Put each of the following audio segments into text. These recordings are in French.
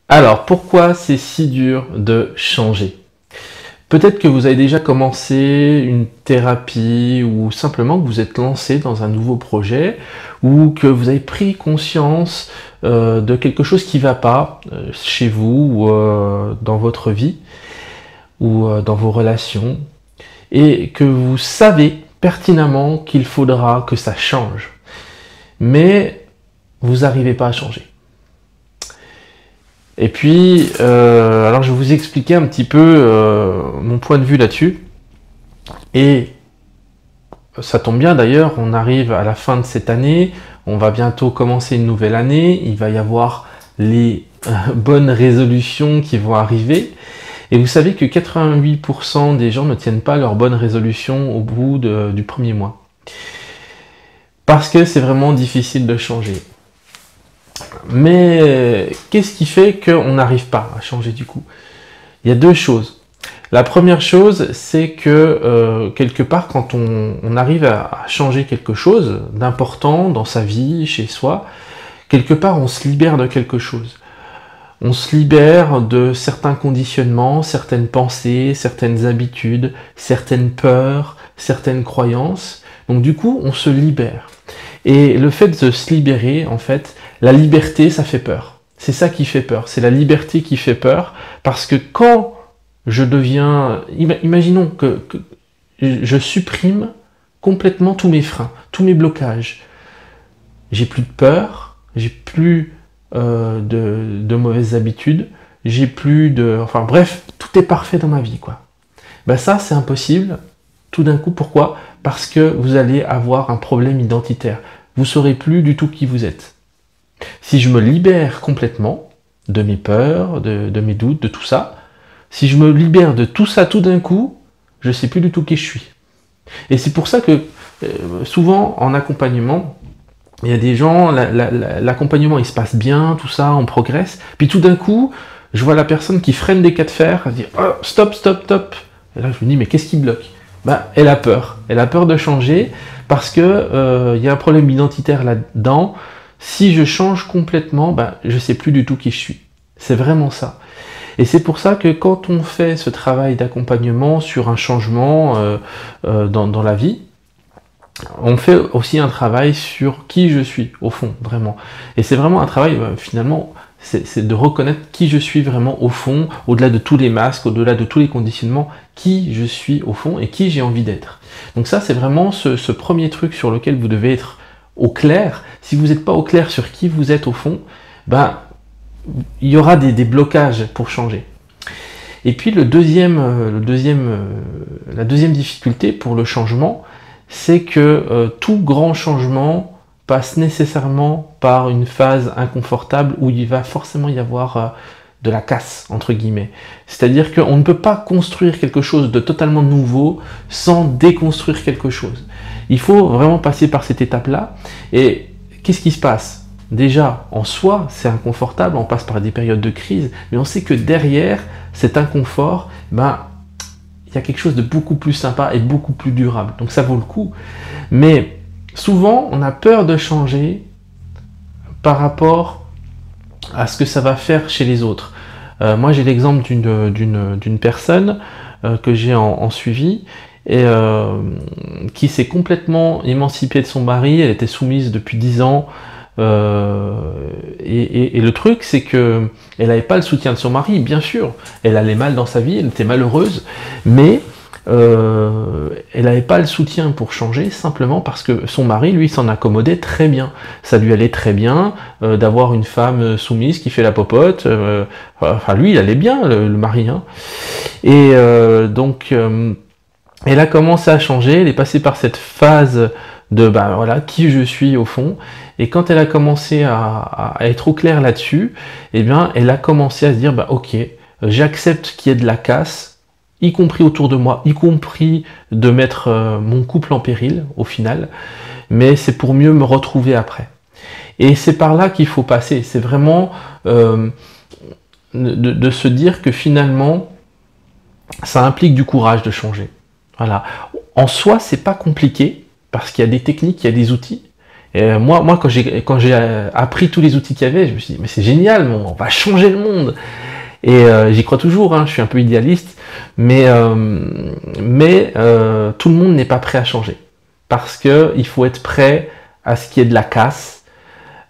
Alors, pourquoi c'est si dur de changer? Peut-être que vous avez déjà commencé une thérapie ou simplement que vous êtes lancé dans un nouveau projet ou que vous avez pris conscience de quelque chose qui ne va pas chez vous ou dans votre vie ou dans vos relations et que vous savez pertinemment qu'il faudra que ça change. Mais vous n'arrivez pas à changer. Et puis, alors je vais vous expliquer un petit peu mon point de vue là-dessus. Et ça tombe bien d'ailleurs, on arrive à la fin de cette année, on va bientôt commencer une nouvelle année, il va y avoir les bonnes résolutions qui vont arriver. Et vous savez que 88% des gens ne tiennent pas leurs bonnes résolutions au bout du premier mois. Parce que c'est vraiment difficile de changer. Mais qu'est-ce qui fait qu'on n'arrive pas à changer du coup? Il y a deux choses. La première chose, c'est que quelque part, quand on arrive à changer quelque chose d'important dans sa vie, chez soi, quelque part, on se libère de quelque chose. On se libère de certains conditionnements, certaines pensées, certaines habitudes, certaines peurs, certaines croyances. Donc du coup, on se libère. Et le fait de se libérer, en fait, la liberté, ça fait peur. C'est ça qui fait peur. C'est la liberté qui fait peur. Parce que quand je deviens... Imaginons que je supprime complètement tous mes freins, tous mes blocages. J'ai plus de peur, j'ai plus de mauvaises habitudes, j'ai plus de... Enfin bref, tout est parfait dans ma vie, quoi. Ben ça, c'est impossible. Tout d'un coup, pourquoi? Parce que vous allez avoir un problème identitaire. Vous ne saurez plus du tout qui vous êtes. Si je me libère complètement de mes peurs, de mes doutes, de tout ça, si je me libère de tout ça tout d'un coup, je ne sais plus du tout qui je suis. Et c'est pour ça que souvent en accompagnement, il y a des gens, l'accompagnement il se passe bien, tout ça, on progresse, puis tout d'un coup, je vois la personne qui freine des cas de fer, elle dit oh, stop, stop, stop. Et là je me dis mais qu'est-ce qui bloque? Elle a peur de changer parce que y a un problème identitaire là-dedans. Si je change complètement, je ne sais plus du tout qui je suis. C'est vraiment ça. Et c'est pour ça que quand on fait ce travail d'accompagnement sur un changement dans la vie, on fait aussi un travail sur qui je suis, au fond, vraiment. Et c'est vraiment un travail, finalement, c'est de reconnaître qui je suis vraiment au fond, au-delà de tous les masques, au-delà de tous les conditionnements, qui je suis au fond et qui j'ai envie d'être. Donc ça, c'est vraiment ce premier truc sur lequel vous devez être au clair. Si vous n'êtes pas au clair sur qui vous êtes au fond, il y aura des blocages pour changer. Et puis la deuxième difficulté pour le changement, c'est que tout grand changement passe nécessairement par une phase inconfortable où il va forcément y avoir de la casse, entre guillemets. C'est-à-dire qu'on ne peut pas construire quelque chose de totalement nouveau sans déconstruire quelque chose. Il faut vraiment passer par cette étape-là. Et qu'est-ce qui se passe? Déjà, en soi, c'est inconfortable, on passe par des périodes de crise, mais on sait que derrière cet inconfort, il y a quelque chose de beaucoup plus sympa et beaucoup plus durable. Donc ça vaut le coup. Mais souvent, on a peur de changer par rapport à ce que ça va faire chez les autres. Moi, j'ai l'exemple d'une personne que j'ai en suivi et qui s'est complètement émancipée de son mari. Elle était soumise depuis 10 ans. Et le truc, c'est que elle n'avait pas le soutien de son mari, bien sûr. Elle allait mal dans sa vie, elle était malheureuse, mais elle n'avait pas le soutien pour changer, simplement parce que son mari, lui, s'en accommodait très bien. Ça lui allait très bien d'avoir une femme soumise qui fait la popote. Enfin, lui, il allait bien, le mari. Hein. Et donc, elle a commencé à changer, elle est passée par cette phase de voilà qui je suis au fond, et quand elle a commencé à être au clair là-dessus, eh bien elle a commencé à se dire ok, j'accepte qu'il y ait de la casse, y compris autour de moi, y compris de mettre mon couple en péril au final, mais c'est pour mieux me retrouver après. Et c'est par là qu'il faut passer, c'est vraiment de se dire que finalement ça implique du courage de changer. Voilà. En soi, c'est pas compliqué, parce qu'il y a des techniques, il y a des outils. Moi, quand j'ai appris tous les outils qu'il y avait, je me suis dit, mais c'est génial, on va changer le monde. Et j'y crois toujours, hein, je suis un peu idéaliste, mais tout le monde n'est pas prêt à changer. Parce que il faut être prêt à ce qu'il y ait de la casse,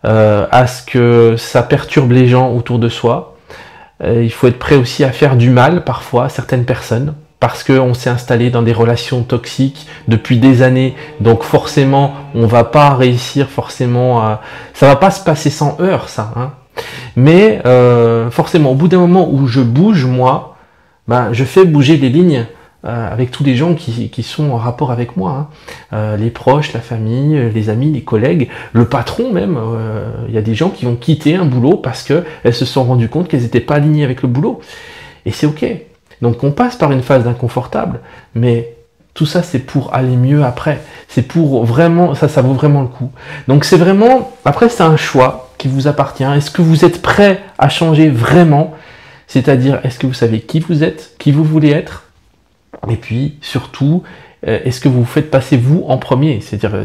à ce que ça perturbe les gens autour de soi. Il faut être prêt aussi à faire du mal parfois à certaines personnes, parce qu'on s'est installé dans des relations toxiques depuis des années, donc forcément on va pas réussir forcément à... Ça va pas se passer sans heurts, ça, hein. Mais forcément, au bout d'un moment où je bouge, moi, ben, je fais bouger les lignes avec tous les gens qui sont en rapport avec moi, hein. Les proches, la famille, les amis, les collègues, le patron même. Il y a des gens qui vont quitter un boulot parce qu'elles se sont rendues compte qu'elles n'étaient pas alignées avec le boulot. Et c'est ok. Donc on passe par une phase d'inconfortable, mais tout ça c'est pour aller mieux après. C'est pour vraiment, ça vaut vraiment le coup. Donc c'est vraiment, après c'est un choix qui vous appartient. Est-ce que vous êtes prêt à changer vraiment? C'est-à-dire, est-ce que vous savez qui vous êtes, qui vous voulez être? Et puis, surtout, est-ce que vous vous faites passer vous en premier? C'est-à-dire,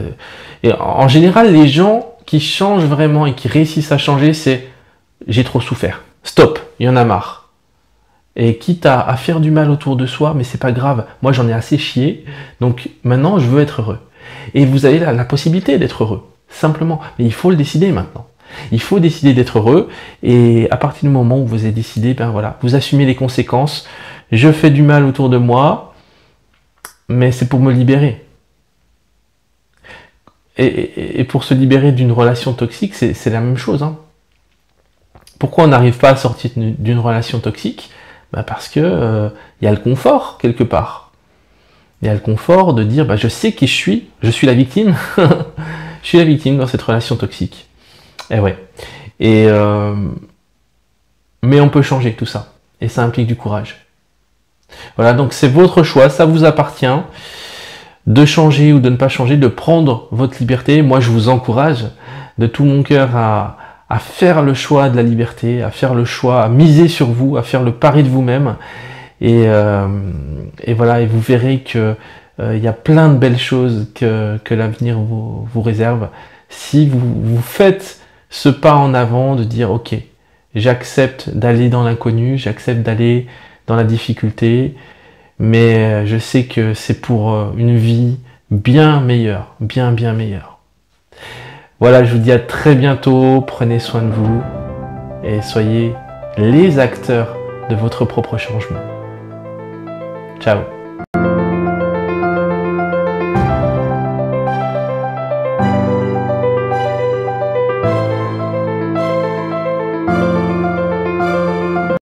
en général, les gens qui changent vraiment et qui réussissent à changer, c'est « j'ai trop souffert, stop, il y en a marre ». Et quitte à faire du mal autour de soi, mais c'est pas grave, moi j'en ai assez chié, donc maintenant je veux être heureux. Et vous avez la possibilité d'être heureux, simplement, mais il faut le décider maintenant. Il faut décider d'être heureux, et à partir du moment où vous avez décidé, ben voilà, vous assumez les conséquences. Je fais du mal autour de moi, mais c'est pour me libérer. Et pour se libérer d'une relation toxique, c'est la même chose, hein. Pourquoi on n'arrive pas à sortir d'une relation toxique? Ben parce que y a le confort quelque part. Il y a le confort de dire, ben je sais qui je suis la victime, je suis la victime dans cette relation toxique. Et ouais. Mais on peut changer tout ça. Et ça implique du courage. Voilà, donc c'est votre choix, ça vous appartient de changer ou de ne pas changer, de prendre votre liberté. Moi, je vous encourage de tout mon cœur à faire le choix de la liberté, à faire le choix, à miser sur vous, à faire le pari de vous-même. Et voilà, et vous verrez que y a plein de belles choses que l'avenir vous réserve. Si vous faites ce pas en avant de dire ok, j'accepte d'aller dans l'inconnu, j'accepte d'aller dans la difficulté, mais je sais que c'est pour une vie bien meilleure, bien meilleure. Voilà, je vous dis à très bientôt, prenez soin de vous et soyez les acteurs de votre propre changement. Ciao.